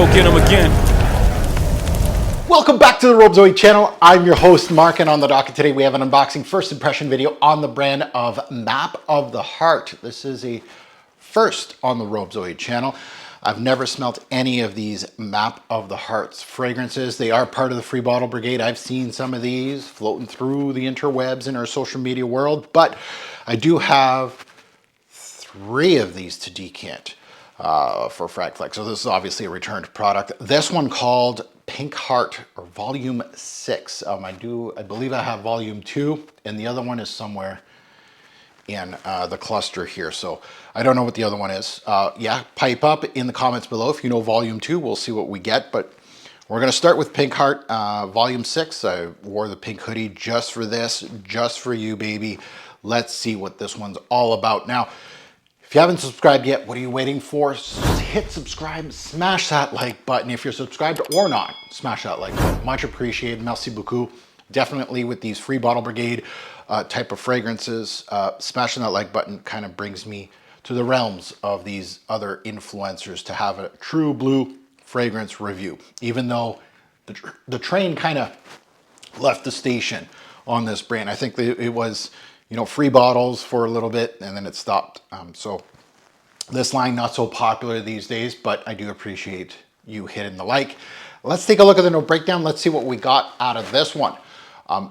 go get him again. Welcome back to the Robe Zoe channel. I'm your host, Mark, and on the docket today we have an unboxing first impression video on the brand of Map of the Heart. This is a first on the Robe Zoe channel. I've never smelt any of these Map of the Hearts fragrances. They are part of the free bottle brigade. I've seen some of these floating through the interwebs in our social media world, but I do have 3 of these to decant for Fragflex. So this is obviously a returned product. This one called Pink Heart, or Volume 6. I believe I have Volume 2, and the other one is somewhere in the cluster here. So I don't know what the other one is. Yeah, pipe up in the comments below if you know Volume 2. We'll see what we get, but we're going to start with Pink Heart Volume 6. I wore the pink hoodie just for this, just for you, baby. Let's see what this one's all about. Now, if you haven't subscribed yet, what are you waiting for? Hit subscribe, smash that like button. If you're subscribed or not, smash that like button. Much appreciated, merci beaucoup. Definitely with these free bottle brigade type of fragrances, smashing that like button kind of brings me to the realms of these other influencers to have a true blue fragrance review. Even though the train kind of left the station on this brand. I think it was, you know, free bottles for a little bit and then it stopped. So this line not so popular these days, but I do appreciate you hitting the like. Let's take a look at the note breakdown. Let's see what we got out of this one.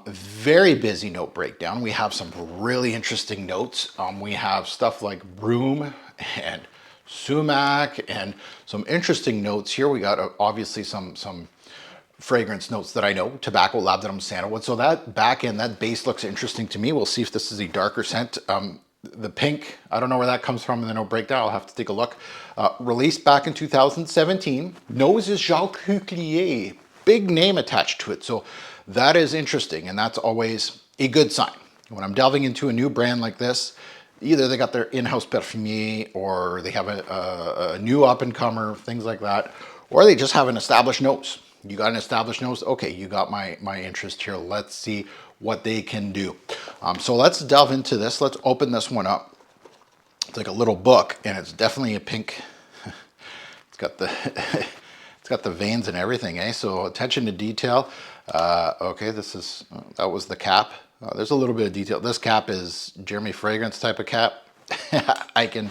Very busy note breakdown. We have some really interesting notes. We have stuff like broom and sumac and some interesting notes here. We got obviously some fragrance notes that I know, tobacco, labdanum, sandalwood. So that back end, that base looks interesting to me. We'll see if this is a darker scent. The pink, I don't know where that comes from in the note breakdown. I'll have to take a look. Released back in 2017. Nose is Jacques Huclier. Big name attached to it. So that is interesting, and that's always a good sign. When I'm delving into a new brand like this, either they got their in-house perfumier, or they have a new up-and-comer, things like that, or they just have an established nose. You got an established nose? Okay, you got my interest here. Let's see what they can do. So let's delve into this. Let's open this one up. It's like a little book, and it's definitely a pink. It's got the it's got the veins and everything, eh? So attention to detail. Okay, that was the cap. There's a little bit of detail. This cap is Jeremy Fragrance type of cap. I can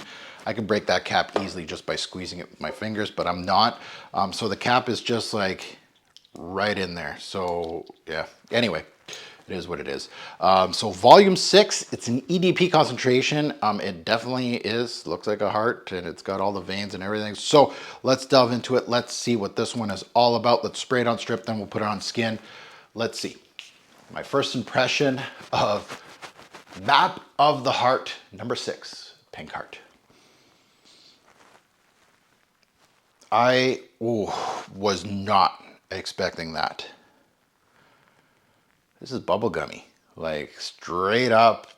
break that cap easily just by squeezing it with my fingers, but I'm not. So the cap is just like right in there. So yeah, anyway, it is what it is. So Volume 6, it's an EDP concentration. It definitely is, looks like a heart, and it's got all the veins and everything. So let's delve into it. Let's see what this one is all about. Let's spray it on strip, then we'll put it on skin. Let's see. My first impression of Map of the Heart, number 6, Pink Heart. I was not expecting that. This is bubblegummy, like straight up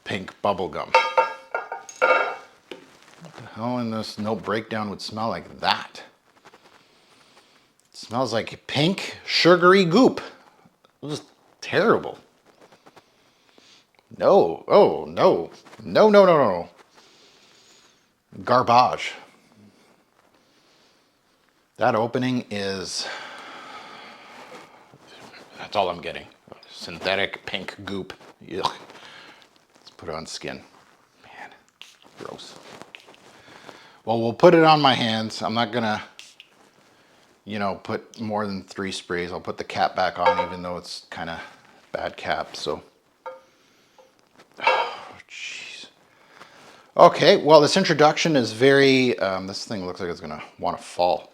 pink bubblegum. What the hell in this note breakdown would smell like that? It smells like pink sugary goop. It was terrible. No, oh no, no, no, no, no. Garbage. That opening is, that's all I'm getting. Synthetic pink goop. Ugh. Let's put it on skin. Man, gross. Well, we'll put it on my hands. I'm not gonna, you know, put more than 3 sprays. I'll put the cap back on even though it's kind of bad cap, so. Oh, jeez. Okay, well, this introduction is very, this thing looks like it's gonna want to fall.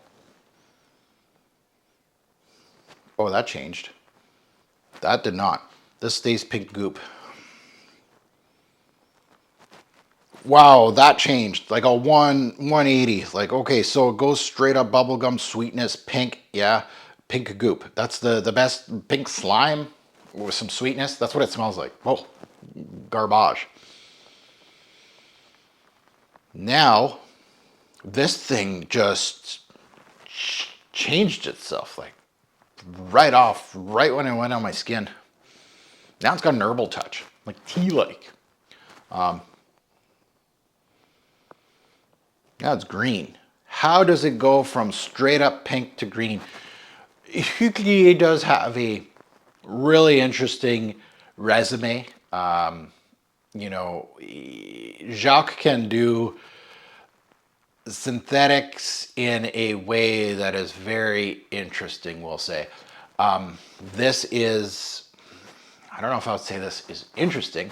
Oh, that changed. That did not. This stays pink goop. Wow, that changed. Like a 180. Like, okay, so it goes straight up bubblegum sweetness, pink, yeah, pink goop. That's the best pink slime with some sweetness. That's what it smells like. Oh, garbage. Now, this thing just changed itself, like right off, right when it went on my skin. Now it's got an herbal touch, like tea-like. Now it's green. how does it go from straight up pink to green? Hukier does have a really interesting resume. You know, Jacques can do synthetics in a way that is very interesting, we'll say. This is, I don't know if I would say this is interesting.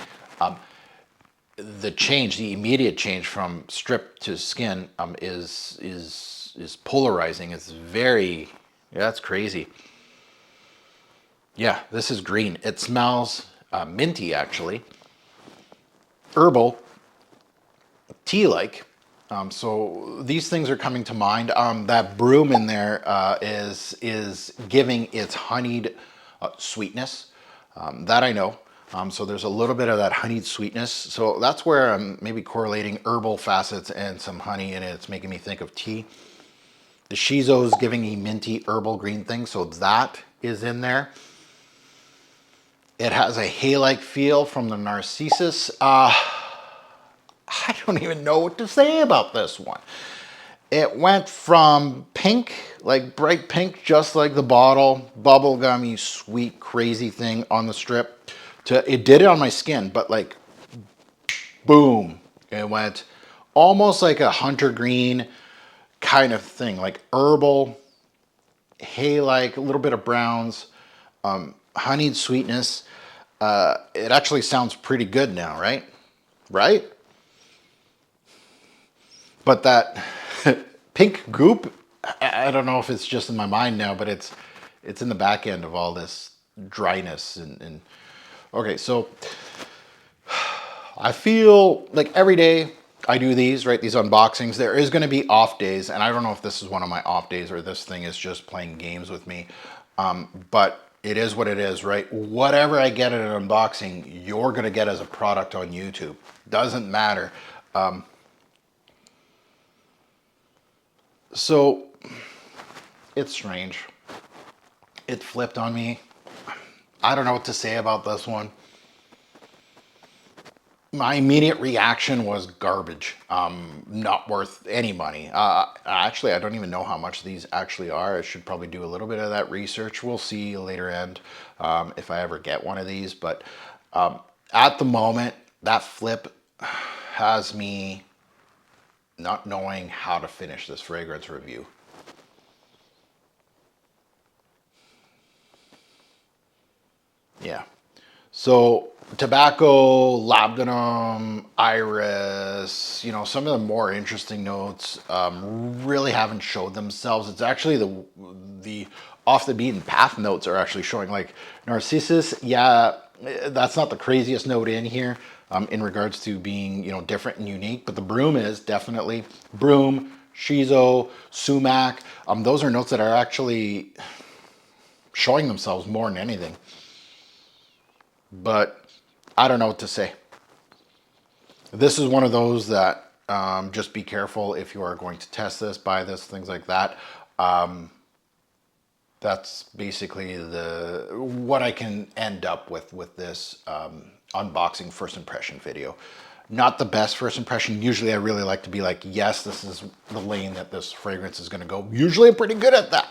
The change, the immediate change from strip to skin is polarizing. It's very, yeah, that's crazy. Yeah, this is green. It smells minty, actually. Herbal, tea-like. So these things are coming to mind. That broom in there is giving its honeyed sweetness. That I know. So there's a little bit of that honeyed sweetness. So that's where I'm maybe correlating herbal facets and some honey in it. It's making me think of tea. The shiso is giving a minty herbal green thing. So that is in there. It has a hay-like feel from the Narcissus. I don't even know what to say about this one. It went from pink, like bright pink, just like the bottle, bubblegummy, sweet, crazy thing on the strip, to it did it on my skin, but like boom, it went almost like a hunter green kind of thing, like herbal, hay-like, a little bit of browns, honeyed sweetness. It actually sounds pretty good now, right? Right? But that pink goop, I don't know if it's just in my mind now, but it's in the back end of all this dryness and okay, so I feel like every day I do these, right? These unboxings. There is going to be off days, and I don't know if this is one of my off days or this thing is just playing games with me. But it is what it is, right? Whatever I get at an unboxing, you're going to get as a product on YouTube. Doesn't matter. So it's strange. It flipped on me. I don't know what to say about this one. My immediate reaction was garbage. Not worth any money. Actually, I don't even know how much these actually are. I should probably do a little bit of that research. We'll see later end if I ever get one of these. But at the moment, that flip has me not knowing how to finish this fragrance review. Yeah. So tobacco, labdanum, iris, you know, some of the more interesting notes really haven't showed themselves. It's actually the off the beaten path notes are actually showing, like Narcissus. Yeah, that's not the craziest note in here in regards to being, you know, different and unique, but the broom is definitely broom, shiso, sumac. Those are notes that are actually showing themselves more than anything. But I don't know what to say. This is one of those that just be careful if you are going to test this, buy this, things like that. That's basically what I can end up with this unboxing first impression video. Not the best first impression. Usually I really like to be like, yes, this is the lane that this fragrance is going to go. Usually I'm pretty good at that.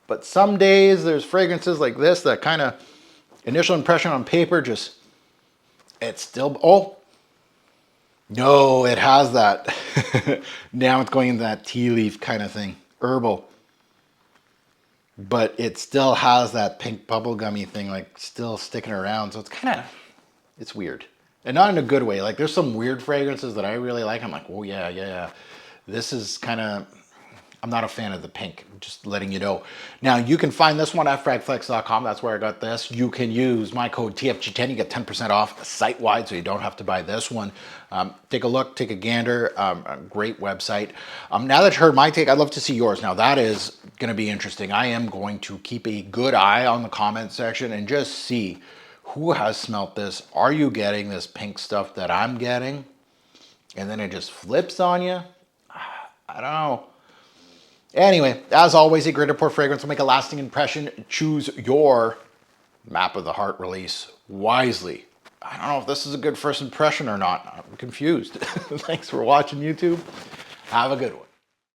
But some days there's fragrances like this that kind of initial impression on paper, just, it's still, oh, no, it has that. Now it's going into that tea leaf kind of thing, herbal. But it still has that pink bubblegummy thing, like still sticking around. So it's kind of, it's weird. And not in a good way. Like there's some weird fragrances that I really like. I'm like, oh yeah. This is kind of, I'm not a fan of the pink, just letting you know. Now, you can find this one at fragflex.com. That's where I got this. You can use my code TFG10. You get 10% off site-wide, so you don't have to buy this one. Take a look, take a gander. A great website. Now that you heard my take, I'd love to see yours. Now, that is going to be interesting. I am going to keep a good eye on the comment section and just see who has smelt this. Are you getting this pink stuff that I'm getting? And then it just flips on you? I don't know. Anyway, as always, a great report fragrance will make a lasting impression. Choose your map of the heart release wisely. I don't know if this is a good first impression or not. I'm confused. Thanks for watching, YouTube. Have a good one.